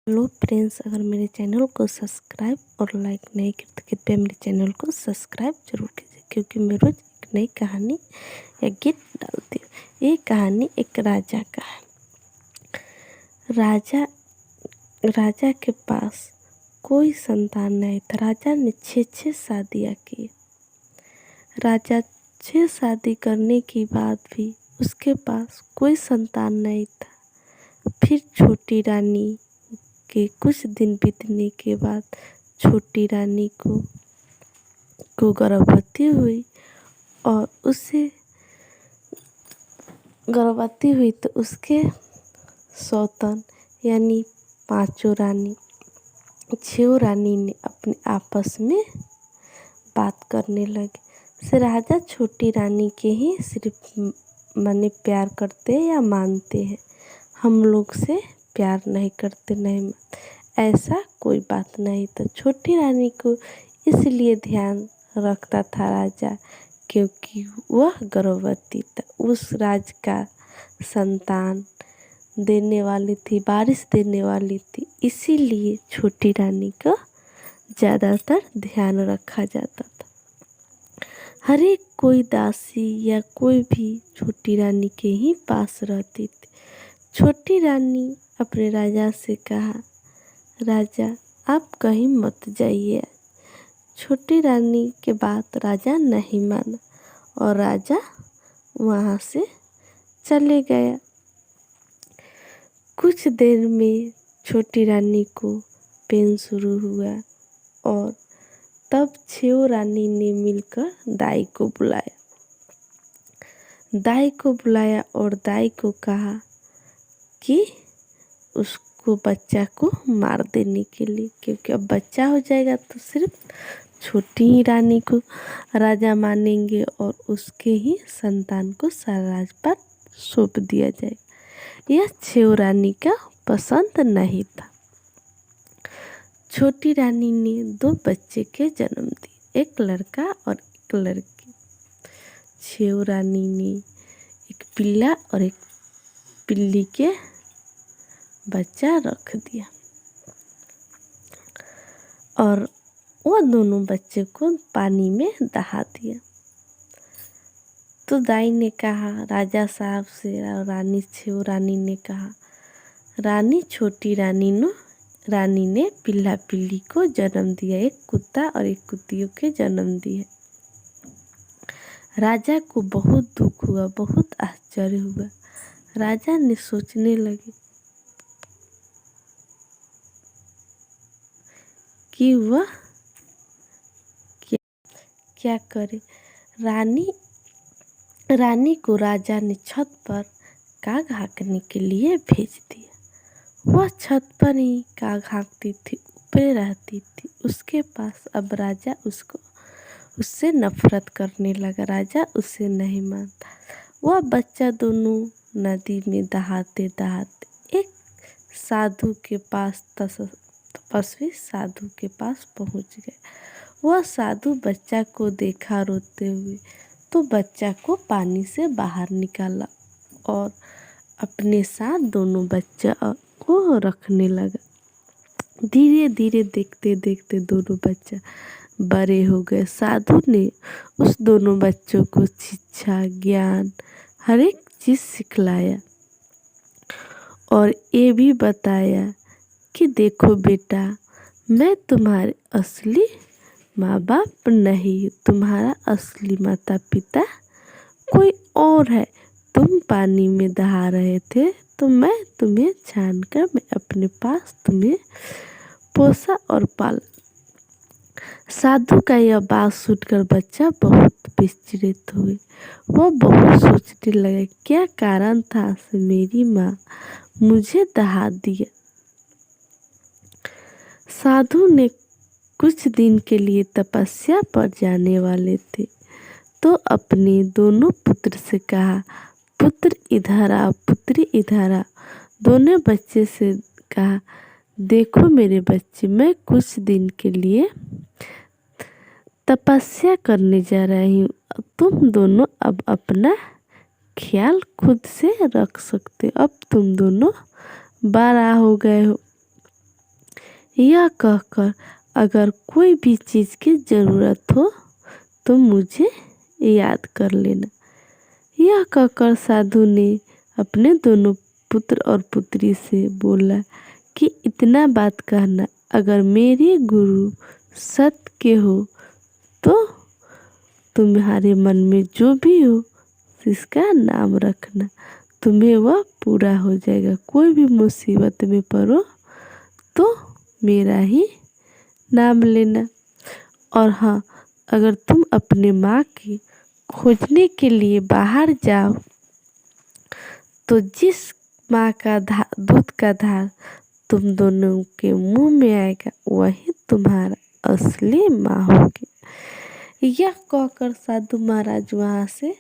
Hello friends, अगर मेरे channel को सब्सक्राइब और लाइक नहीं किए तो कृपया मेरे चैनल को सब्सक्राइब जरूर कीजिए, क्योंकि मैं रोज़ एक नई कहानी या गीत डालती हूँ। ये कहानी एक राजा का है। राजा के पास कोई संतान नहीं था। राजा ने 6 शादियाँ की। राजा 6 शादी करने के बाद भी उसके पास कोई संतान नहीं था। फिर छोटी रानी के कुछ दिन बीतने के बाद छोटी रानी को गर्भवती हुई और उसे गर्भवती हुई तो उसके सौतन यानी 6 रानी ने अपने आपस में बात करने लगे। से राजा छोटी रानी के ही सिर्फ माने प्यार करते या मानते हैं, हम लोग से प्यार नहीं करते, नहीं ऐसा कोई बात नहीं था। छोटी रानी को इसलिए ध्यान रखता था राजा, क्योंकि वह गर्भवती था। उस राज का संतान देने वाली थी, बारिश देने वाली थी, इसीलिए छोटी रानी का ज़्यादातर ध्यान रखा जाता था। हर एक कोई दासी या कोई भी छोटी रानी के ही पास रहती थी। छोटी रानी अपने राजा से कहा, राजा आप कहीं मत जाइए। छोटी रानी के बात राजा नहीं माना और राजा वहाँ से चले गया। कुछ देर में छोटी रानी को पेन शुरू हुआ और तब 6 रानी ने मिलकर दाई को बुलाया और दाई को कहा कि उसको बच्चा को मार देने के लिए, क्योंकि अब बच्चा हो जाएगा तो सिर्फ छोटी ही रानी को राजा मानेंगे और उसके ही संतान को सारा राजपाट सौंप दिया जाएगा। यह 6 रानी का पसंद नहीं था। छोटी रानी ने 2 बच्चे के जन्म दिए, एक लड़का और एक लड़की। 6 रानी ने एक पिल्ला और एक पिल्ली के बच्चा रख दिया और वो दोनों बच्चे को पानी में दहा दिया। तो दाई ने कहा राजा साहब से, और 6 रानी ने कहा, छोटी रानी ने पिल्ला पिल्ली को जन्म दिया, एक कुत्ता और एक कुतियों के जन्म दिए। राजा को बहुत दुख हुआ, बहुत आश्चर्य हुआ। राजा ने सोचने लगे कि वह क्या करे। रानी को राजा ने छत पर काग हाँकने के लिए भेज दिया। वह छत पर ही काग हाँकती थी, ऊपर रहती थी। उसके पास अब राजा उससे नफरत करने लगा। राजा उसे नहीं मानता। वह बच्चा दोनों नदी में दहाते एक साधु के पास, तपस्वी साधु के पास पहुंच गए। वह साधु बच्चा को देखा रोते हुए, तो बच्चा को पानी से बाहर निकाला और अपने साथ दोनों बच्चा को रखने लगा। धीरे धीरे देखते देखते दोनों बच्चा बड़े हो गए। साधु ने उस दोनों बच्चों को शिक्षा, ज्ञान, हर एक चीज़ सिखलाया और ये भी बताया कि देखो बेटा, मैं तुम्हारे असली माँ बाप नहीं, तुम्हारा असली माता पिता कोई और है। तुम पानी में दहा रहे थे तो मैं तुम्हें छानकर मैं अपने पास तुम्हें पोसा और पाला। साधु का यह बात सुनकर बच्चा बहुत विचलित हुए। वह बहुत सोचने लगा, क्या कारण था से मेरी माँ मुझे दहा दिया। साधु ने कुछ दिन के लिए तपस्या पर जाने वाले थे, तो अपने दोनों पुत्र से कहा, पुत्र इधर आ, पुत्री इधर आ। दोनों बच्चे से कहा, देखो मेरे बच्चे, मैं कुछ दिन के लिए तपस्या करने जा रही हूँ। तुम दोनों अब अपना ख्याल खुद से रख सकते हो। अब तुम दोनों बड़ा हो गए हो। यह कहकर अगर कोई भी चीज़ की ज़रूरत हो तो मुझे याद कर लेना। यह कहकर साधु ने अपने दोनों पुत्र और पुत्री से बोला कि इतना बात कहना, अगर मेरे गुरु सत्य के हो तो तुम्हारे मन में जो भी हो इसका नाम रखना, तुम्हें वह पूरा हो जाएगा। कोई भी मुसीबत में पड़ो तो मेरा ही नाम लेना। और हाँ, अगर तुम अपने माँ की खोजने के लिए बाहर जाओ तो जिस माँ का दूध का धार तुम दोनों के मुंह में आएगा वही तुम्हारा असली माँ होगी। यह कहकर साधु महाराज वहाँ से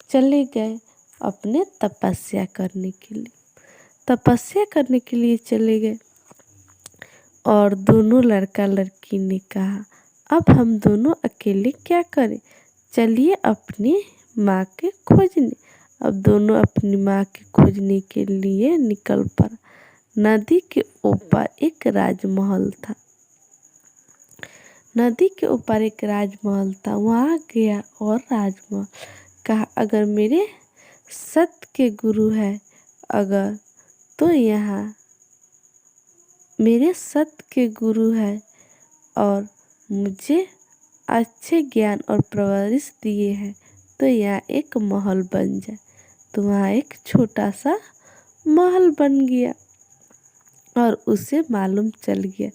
चले गए अपने तपस्या करने के लिए। तपस्या करने के लिए चले गए और दोनों लड़का लड़की ने कहा, अब हम दोनों अकेले क्या करें, चलिए अपनी माँ के खोजने। अब दोनों अपनी माँ के खोजने के लिए निकल पड़ा। नदी के ऊपर एक राजमहल था। नदी के ऊपर एक राजमहल था। वहाँ गया और राजमहल कहा, अगर मेरे सत्य के गुरु है, अगर तो यहाँ मेरे सत्य के गुरु है और मुझे अच्छे ज्ञान और परवरिश दिए हैं तो यहाँ एक महल बन जाए। तो वहाँ एक छोटा सा महल बन गया और उसे मालूम चल गया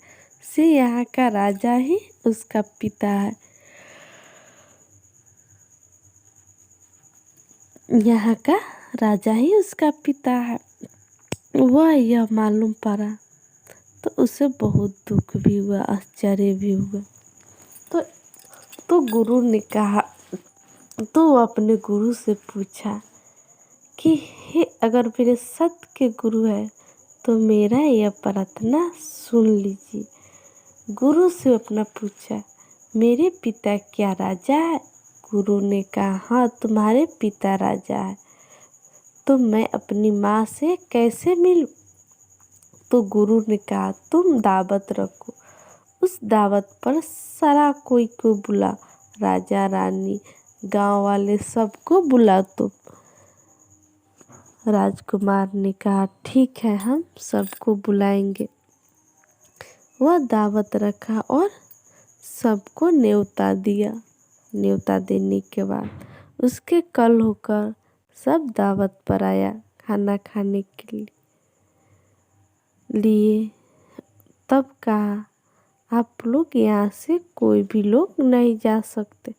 से यहाँ का राजा ही उसका पिता है। यहाँ का राजा ही उसका पिता है। वह यह मालूम पड़ा तो उसे बहुत दुख भी हुआ, आश्चर्य भी हुआ। तो गुरु ने कहा, तो वो अपने गुरु से पूछा कि हे, अगर मेरे सत्य के गुरु है तो मेरा यह प्रार्थना सुन लीजिए। गुरु से अपना पूछा, मेरे पिता क्या राजा है? गुरु ने कहा, हाँ तुम्हारे पिता राजा है। तो मैं अपनी माँ से कैसे मिलूं? तो गुरु ने कहा, तुम दावत रखो, उस दावत पर सारा कोई को बुला, राजा रानी गांव वाले सबको बुला। तो राजकुमार ने कहा, ठीक है, हम सबको बुलाएंगे। वह दावत रखा और सबको न्योता दिया। न्योता देने के बाद उसके कल होकर सब दावत पर आया खाना खाने के लिए। तब कहा, आप लोग यहाँ से कोई भी लोग नहीं जा सकते।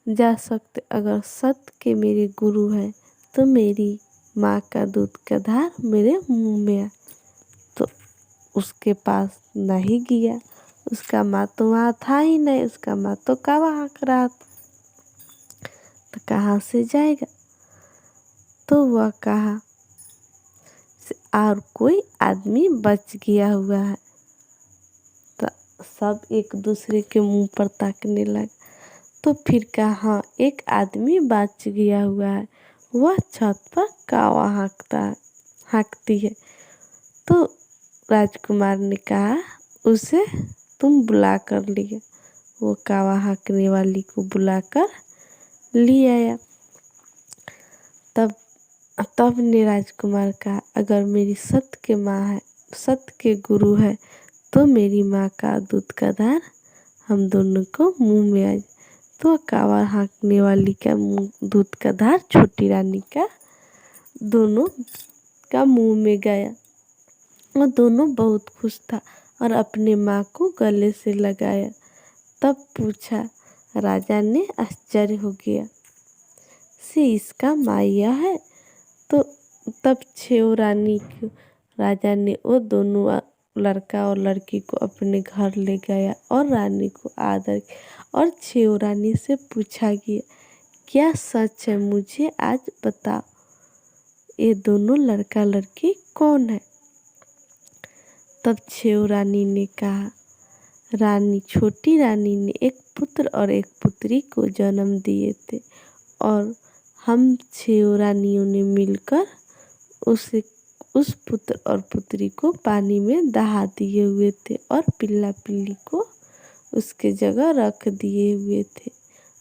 अगर सत्य के मेरे गुरु है तो मेरी माँ का दूध का धार मेरे मुंह में आ। तो उसके पास नहीं गया, उसका माँ तो वहाँ था ही नहीं, उसका माँ तो कावा हाँक रहा था, तो कहाँ से जाएगा। तो वह कहा, और कोई आदमी बच गया हुआ है। तो सब एक दूसरे के मुंह पर ताकने लगे। तो फिर कहा, हाँ एक आदमी बच गया हुआ है, वह छत पर कावा हाँकती है। तो राजकुमार ने कहा, उसे तुम बुला कर लिए। वो कावा हाँकने वाली को बुलाकर ले आया। तब ने राजकुमार कहा, अगर मेरी सत्य के माँ है, सत्य के गुरु है तो मेरी माँ का दूध का धार हम दोनों को मुंह में आ। तो कावा हाँकने वाली का दूध का धार छोटी रानी का दोनों का मुंह में गया और दोनों बहुत खुश था और अपने माँ को गले से लगाया। तब पूछा, राजा ने आश्चर्य हो गया, से इसका माँ यह है? तो तब छेव रानी को राजा ने वो दोनों लड़का और लड़की को अपने घर ले गया और रानी को आदर किया। और छेव रानी से पूछा गया, क्या सच है? मुझे आज बताओ, ये दोनों लड़का लड़की कौन है? तब छेव रानी ने कहा, छोटी रानी ने एक पुत्र और एक पुत्री को जन्म दिए थे और हम छेव रानियों ने मिलकर उस पुत्र और पुत्री को पानी में दहा दिए हुए थे और पिल्ला पिल्ली को उसके जगह रख दिए हुए थे।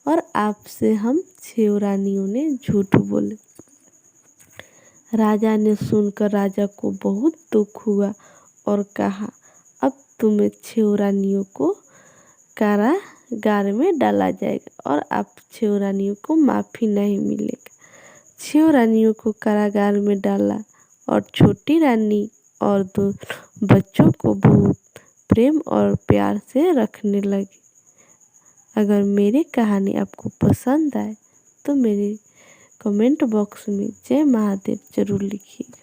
और आपसे हम 6 रानियों ने झूठ बोले। राजा ने सुनकर राजा को बहुत दुख हुआ और कहा, अब तुम्हें 6 रानियों को कारागार में डाला जाएगा और आप 6 रानियों को माफ़ी नहीं मिलेगा। 6 रानियों को कारागार में डाला और छोटी रानी और 2 बच्चों को बहुत प्रेम और प्यार से रखने लगे। अगर मेरी कहानी आपको पसंद आए तो मेरे कमेंट बॉक्स में जय महादेव जरूर लिखिए।